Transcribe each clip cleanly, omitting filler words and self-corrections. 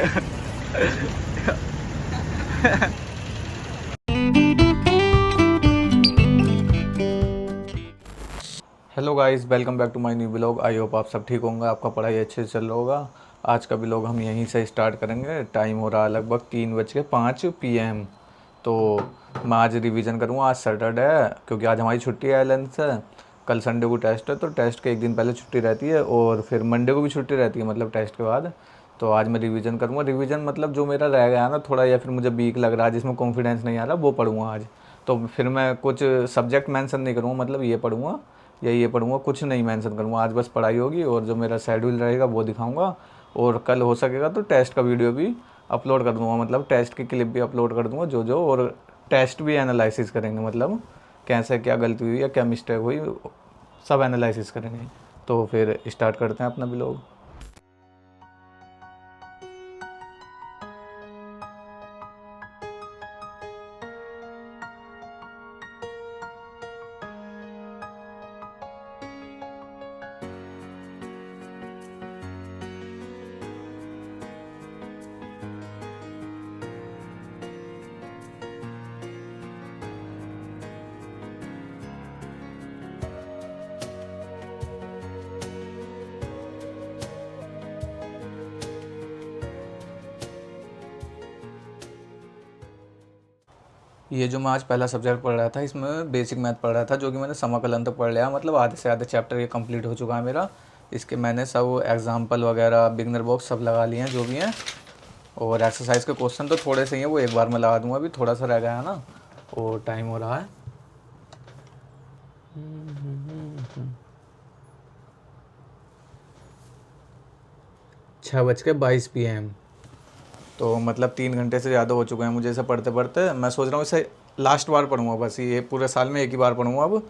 Hello guys, welcome back to my new blog. I hope आप सब ठीक होंगे, आपका पढ़ाई अच्छे से चल रहा होगा। आज का ब्लॉग हम यहीं से स्टार्ट करेंगे। टाइम हो रहा है लगभग 3:05 PM। तो मैं आज रिवीजन करूँगा। आज सैटरडे है क्योंकि आज हमारी छुट्टी है 11 से। कल संडे को टेस्ट है, तो टेस्ट के एक दिन पहले छुट्टी रहती है और फिर मंडे को भी छुट्टी रहती है, मतलब टेस्ट के बाद। तो आज मैं रिवीजन करूँगा। रिवीजन मतलब जो मेरा रह गया ना थोड़ा, या फिर मुझे वीक लग रहा है, जिसमें कॉन्फिडेंस नहीं आ रहा, वो पढ़ूँगा आज। तो फिर मैं कुछ सब्जेक्ट मेंशन नहीं करूँगा, मतलब ये पढ़ूँगा या ये पढ़ूँगा, कुछ नहीं मेंशन करूँगा। आज बस पढ़ाई होगी और जो मेरा शेड्यूल रहेगा वो दिखाऊँगा। और कल हो सकेगा तो टेस्ट का वीडियो भी अपलोड कर दूँगा, मतलब टेस्ट की क्लिप भी अपलोड कर दूँगा जो जो, और टेस्ट भी एनालिसिस करेंगे, मतलब कैसे क्या गलती हुई या क्या मिस्टेक हुई, सब एनालिसिस करेंगे। तो फिर स्टार्ट करते हैं अपना ब्लॉग। ये जो मैं आज पहला सब्जेक्ट पढ़ रहा था, इसमें बेसिक मैथ पढ़ रहा था, जो कि मैंने समाकलन तक पढ़ लिया, मतलब आधे से आधे चैप्टर ये कंप्लीट हो चुका है मेरा। इसके मैंने सब एग्जाम्पल वगैरह, बिगनर बॉक्स सब लगा लिए हैं जो भी हैं। और एक्सरसाइज के क्वेश्चन तो थोड़े से ही हैं, वो एक बार में लगा दूंगा, अभी थोड़ा सा रह गया है ना। और टाइम हो रहा है 6:22 PM। तो मतलब 3 घंटे से ज़्यादा हो चुके हैं मुझे इसे पढ़ते पढ़ते। मैं सोच रहा हूँ इसे लास्ट बार पढ़ूंगा, बस ये पूरे साल में एक ही बार पढ़ूंगा अब।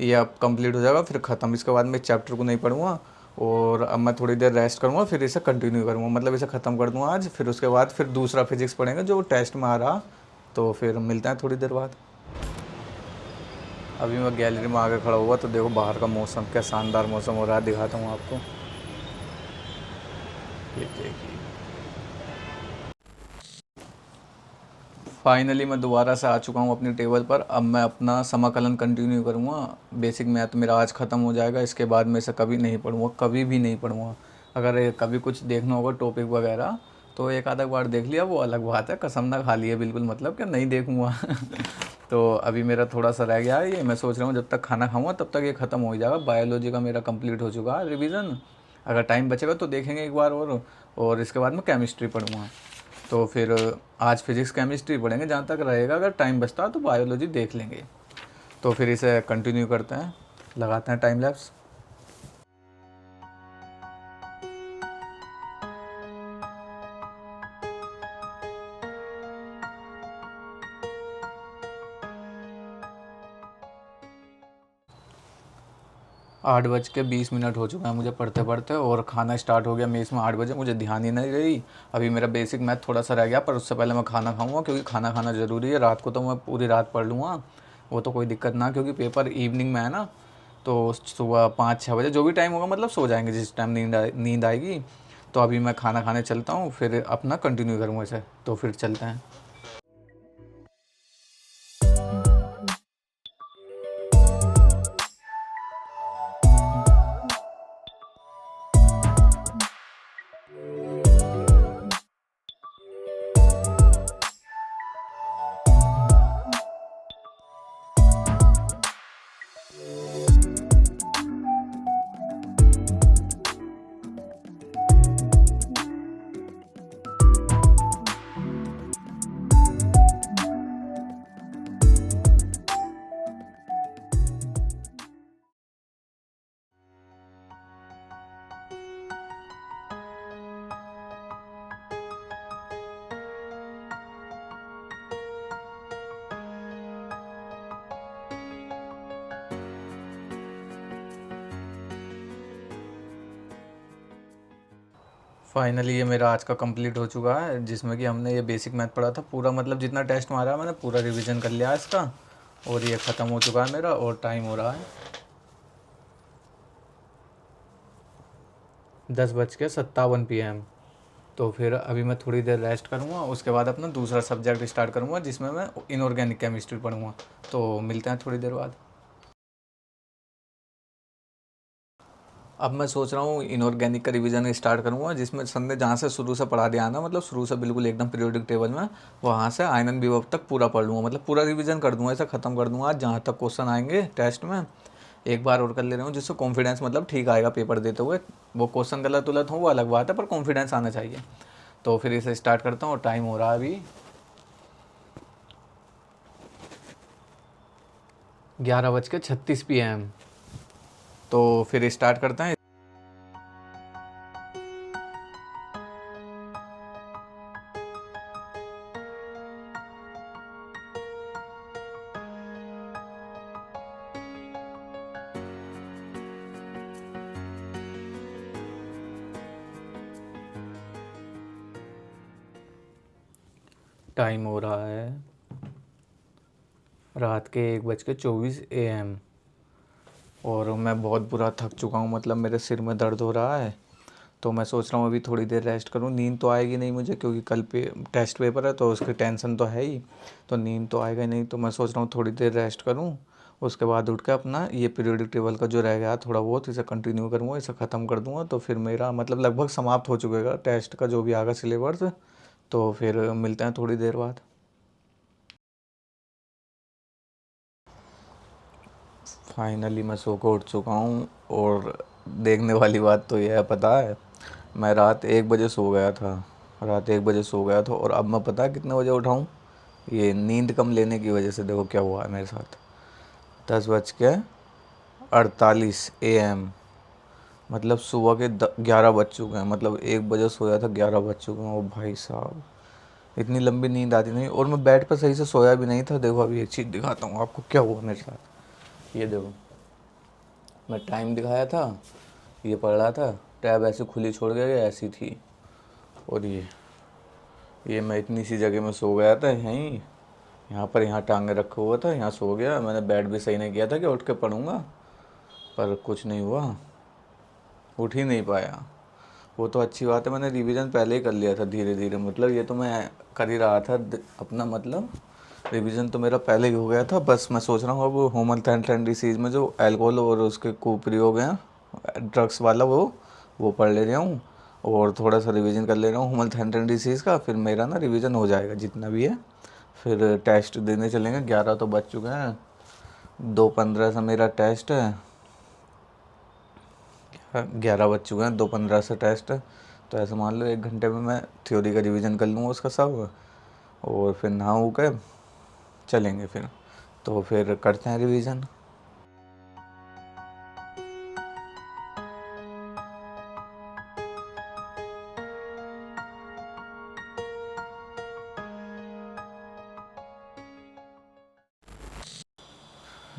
ये अब कंप्लीट हो जाएगा, फिर ख़त्म। इसके बाद मैं इस चैप्टर को नहीं पढ़ूंगा और अब मैं थोड़ी देर रेस्ट करूंगा, फिर इसे कंटिन्यू करूंगा, मतलब इसे ख़त्म कर दूंगा आज। फिर उसके बाद फिर दूसरा फिजिक्स पढ़ेंगे जो टेस्ट में आ रहा। तो फिर मिलते हैं थोड़ी देर बाद। अभी मैं गैलरी में आके खड़ा हुआ तो देखो बाहर का मौसम, क्या शानदार मौसम हो रहा है, दिखाता हूँ आपको। ये देखिए, फाइनली मैं दोबारा से आ चुका हूँ अपनी टेबल पर। अब मैं अपना समाकलन कंटिन्यू करूँगा। बेसिक मैथ मेरा आज ख़त्म हो जाएगा, इसके बाद मैं इसे कभी नहीं पढ़ूँगा, कभी भी नहीं पढ़ूँगा। अगर ये कभी कुछ देखना होगा टॉपिक वगैरह तो एक आधा बार देख लिया, वो अलग बात है। कसम ना खा लिए बिल्कुल, मतलब कि नहीं देखूँगा। तो अभी मेरा थोड़ा सा रह गया है, ये मैं सोच रहा हूँ जब तक खाना खाऊँगा तब तक ये ख़त्म हो ही जाएगा। बायोलॉजी का मेरा कंप्लीट हो चुका है रिवीजन। अगर टाइम बचेगा तो देखेंगे एक बार और इसके बाद मैं केमिस्ट्री पढ़ूँगा। तो फिर आज फिजिक्स केमिस्ट्री पढ़ेंगे जहाँ तक रहेगा, अगर टाइम बचता तो बायोलॉजी देख लेंगे। तो फिर इसे कंटिन्यू करते हैं, लगाते हैं टाइम लैप्स। 8:20 हो चुका है मुझे पढ़ते पढ़ते, और खाना स्टार्ट हो गया मेस में 8 बजे, मुझे ध्यान ही नहीं रही। अभी मेरा बेसिक मैथ थोड़ा सा रह गया, पर उससे पहले मैं खाना खाऊंगा, क्योंकि खाना खाना ज़रूरी है। रात को तो मैं पूरी रात पढ़ लूँगा, वो तो कोई दिक्कत ना, क्योंकि पेपर इवनिंग में है ना। तो सुबह 5-6 बजे जो भी टाइम होगा, मतलब सो जाएंगे जिस टाइम नींद आएगी। तो अभी मैं खाना खाने चलता हूँ, फिर अपना कंटिन्यू करूँगा इसे। तो फिर चलते हैं। फाइनली ये मेरा आज का कंप्लीट हो चुका है, जिसमें कि हमने ये बेसिक मैथ पढ़ा था पूरा, मतलब जितना टेस्ट मारा है मैंने पूरा रिवीजन कर लिया है इसका। और ये ख़त्म हो चुका है मेरा, और टाइम हो रहा है 10:57 PM। तो फिर अभी मैं थोड़ी देर रेस्ट करूँगा, उसके बाद अपना दूसरा सब्जेक्ट स्टार्ट करूँगा जिसमें मैं इनऑर्गेनिक केमिस्ट्री पढ़ूँगा। तो मिलते हैं थोड़ी देर बाद। अब मैं सोच रहा हूँ इनऑर्गेनिक का रिवीजन स्टार्ट करूँगा, जिसमें सर ने जहाँ से शुरू से पढ़ा दिया ना, मतलब शुरू से बिल्कुल एकदम पीरियोडिक टेबल में, वहाँ से आयनन विभव तक पूरा पढ़ लूँगा, मतलब पूरा रिवीजन कर दूँगा, ऐसा ख़त्म कर दूँगा आज जहाँ तक क्वेश्चन आएंगे टेस्ट में। एक बार और कर ले रहा हूँ जिससे कॉन्फिडेंस मतलब ठीक आएगा पेपर देते हुए। वो क्वेश्चन गलत उलट हो वो अलग बात है, पर कॉन्फिडेंस आना चाहिए। तो फिर इसे स्टार्ट करता हूँ और टाइम हो रहा है अभी 11:36 PM। तो फिर स्टार्ट करते हैं। टाइम हो रहा है रात के 1:24 AM और मैं बहुत बुरा थक चुका हूँ, मतलब मेरे सिर में दर्द हो रहा है। तो मैं सोच रहा हूँ अभी थोड़ी देर रेस्ट करूँ। नींद तो आएगी नहीं मुझे, क्योंकि कल पे टेस्ट पेपर है तो उसकी टेंशन तो है ही, तो नींद तो आएगा ही नहीं। तो मैं सोच रहा हूँ थोड़ी देर रेस्ट करूँ, उसके बाद उठ के अपना ये पीरियोडिक टेबल का जो रह गया थोड़ा बहुत इसे कंटिन्यू करूँगा, इसे ख़त्म कर दूँगा। तो फिर मेरा मतलब लगभग समाप्त हो चुकेगा टेस्ट का जो भी आगा सिलेबस। तो फिर मिलते हैं थोड़ी देर बाद। फाइनली मैं सो के उठ चुका हूँ और देखने वाली बात तो यह है, पता है मैं रात 1 बजे सो गया था। रात 1 बजे सो गया था और अब मैं पता है कितने बजे उठा हूँ। ये नींद कम लेने की वजह से देखो क्या हुआ है मेरे साथ। 10:48 AM, मतलब सुबह के 11 बज चुके हैं। मतलब 1 बजे सोया था, 11 बज चुके हैं। ओ भाई साहब, इतनी लंबी नींद आती नहीं, और मैं बेड पर सही से सोया भी नहीं था। देखो अभी एक चीज़ दिखाता हूँ आपको क्या हुआ मेरे साथ। ये देखो, मैं टाइम दिखाया था, ये पढ़ रहा था, टैब ऐसे खुली छोड़ गया ऐसी थी। और ये मैं इतनी सी जगह में सो गया था, यहीं यहाँ पर, यहाँ टांगे रखा हुआ था, यहाँ सो गया। मैंने बेड भी सही नहीं किया था कि उठ के पढ़ूँगा, पर कुछ नहीं हुआ, उठ ही नहीं पाया। वो तो अच्छी बात है, मैंने रिवीजन पहले ही कर लिया था धीरे धीरे। मतलब ये तो मैं कर ही रहा था अपना, मतलब रिवीजन तो मेरा पहले ही हो गया था। बस मैं सोच रहा हूँ अब होमोल्थैंथ्रेन डिसीज़ में जो अल्कोहल और उसके कुप्रयोग हैं ड्रग्स वाला, वो पढ़ ले रहा हूँ और थोड़ा सा रिवीजन कर ले रहा हूँ होमोल्थैंथ्रेन डिसीज़ का। फिर मेरा ना रिवीजन हो जाएगा जितना भी है। फिर टेस्ट देने चलेंगे। 11 तो बज चुके हैं, 2:15 से मेरा टेस्ट है। 11 बज चुके हैं, 2:15 से टेस्ट है। तो ऐसे मान लो 1 घंटे में मैं थ्योरी का रिवीजन कर लूँगा उसका सब, और फिर नहा के चलेंगे फिर। तो फिर करते हैं रिवीजन।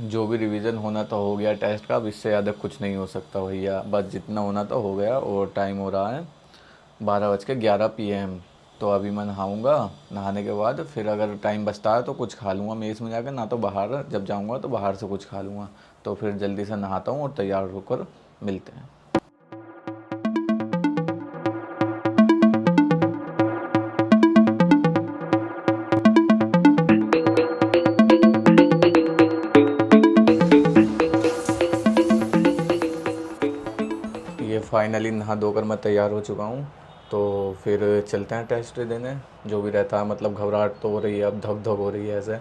जो भी रिवीजन होना तो हो गया टेस्ट का, अब इससे ज़्यादा कुछ नहीं हो सकता भैया। बस जितना होना तो हो गया। और टाइम हो रहा है 12:11 PM। तो अभी मैं नहाऊँगा, नहाने के बाद फिर अगर टाइम बचता है तो कुछ खा लूँगा मेस में जाकर, ना तो बाहर जब जाऊँगा तो बाहर से कुछ खा लूँगा। तो फिर जल्दी से नहाता हूँ और तैयार होकर मिलते हैं। ये फाइनली नहा धोकर मैं तैयार हो चुका हूँ। तो फिर चलते हैं टेस्ट देने। जो भी रहता है, मतलब घबराहट तो हो रही है, अब धक धक हो रही है ऐसे,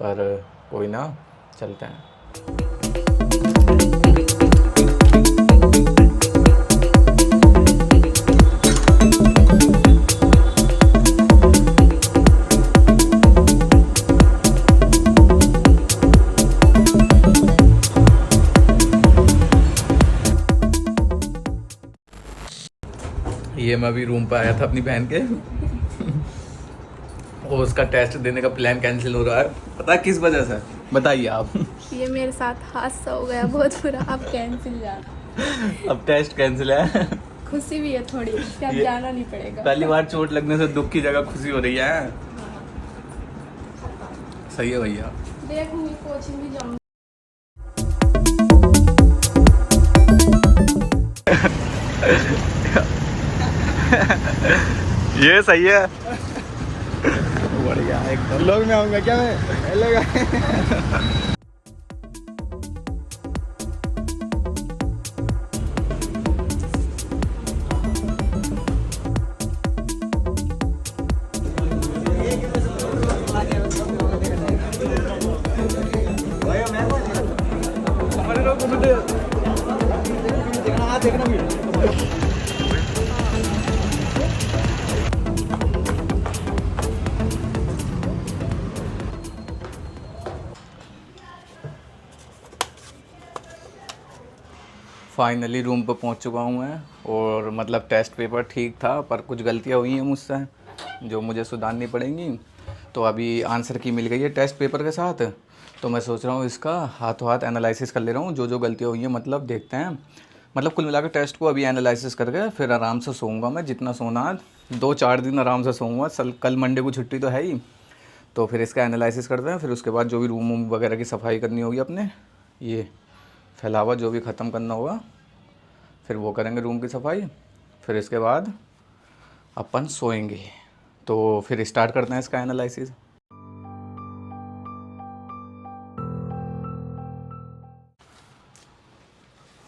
पर कोई ना, चलते हैं। ये मैं अभी रूम पे आया था अपनी बहन के और उसका टेस्ट देने का प्लान कैंसिल हो रहा है। पता है किस वजह से? बताइए आप। ये मेरे साथ हादसा हो गया बहुत बुरा। अब कैंसिल जा, अब टेस्ट कैंसिल है। खुशी भी है थोड़ी कि अब जाना नहीं पड़ेगा। पहली बार चोट लगने से दुख की जगह खुशी हो रही है। सही है भैया। देखूंगी, कोचिंग भी जाऊंगी। ये सही है। बढ़िया एकदम। लोग में आऊंगा क्या मैं? हेलो फाइनली रूम पर पहुंच चुका हूं मैं, और मतलब टेस्ट पेपर ठीक था पर कुछ गलतियां हुई हैं मुझसे जो मुझे सुधारनी पड़ेंगी। तो अभी आंसर की मिल गई है टेस्ट पेपर के साथ, तो मैं सोच रहा हूँ इसका हाथों हाथ एनालिसिस कर ले रहा हूँ जो जो गलतियाँ हुई हैं, मतलब देखते हैं। मतलब कुल मिलाकर टेस्ट को अभी एनालिसिस करके फिर आराम से सोऊंगा मैं, जितना सोना आज 2-4 दिन आराम से सोऊंगा। कल मंडे को छुट्टी तो है ही, तो फिर इसका एनालिसिस करते हैं। फिर उसके बाद जो भी रूम वूम वगैरह की सफाई करनी होगी, अपने ये फैलावा जो भी ख़त्म करना होगा, फिर वो करेंगे रूम की सफाई। फिर इसके बाद अपन सोएंगे। तो फिर स्टार्ट करते हैं इसका एनालिसिस।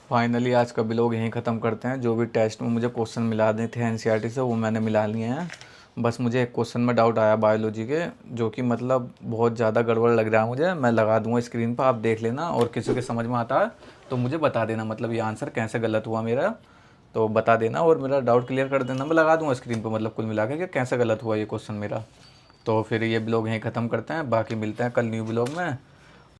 फाइनली आज का ब्लॉग यहीं ख़त्म करते हैं। जो भी टेस्ट में मुझे क्वेश्चन मिलाने थे एनसीईआरटी से, वो मैंने मिला लिए हैं। बस मुझे एक क्वेश्चन में डाउट आया बायोलॉजी के, जो कि मतलब बहुत ज़्यादा गड़बड़ लग रहा है मुझे। मैं लगा दूंगा स्क्रीन पर, आप देख लेना, और किसी के समझ में आता है तो मुझे बता देना, मतलब ये आंसर कैसे गलत हुआ मेरा, तो बता देना और मेरा डाउट क्लियर कर देना। मैं लगा दूंगा स्क्रीन पर, मतलब कुल मिला के कि कैसे गलत हुआ ये क्वेश्चन मेरा। तो फिर ये ब्लॉग यहीं ख़त्म करते हैं, बाकी मिलते हैं कल न्यू ब्लॉग में।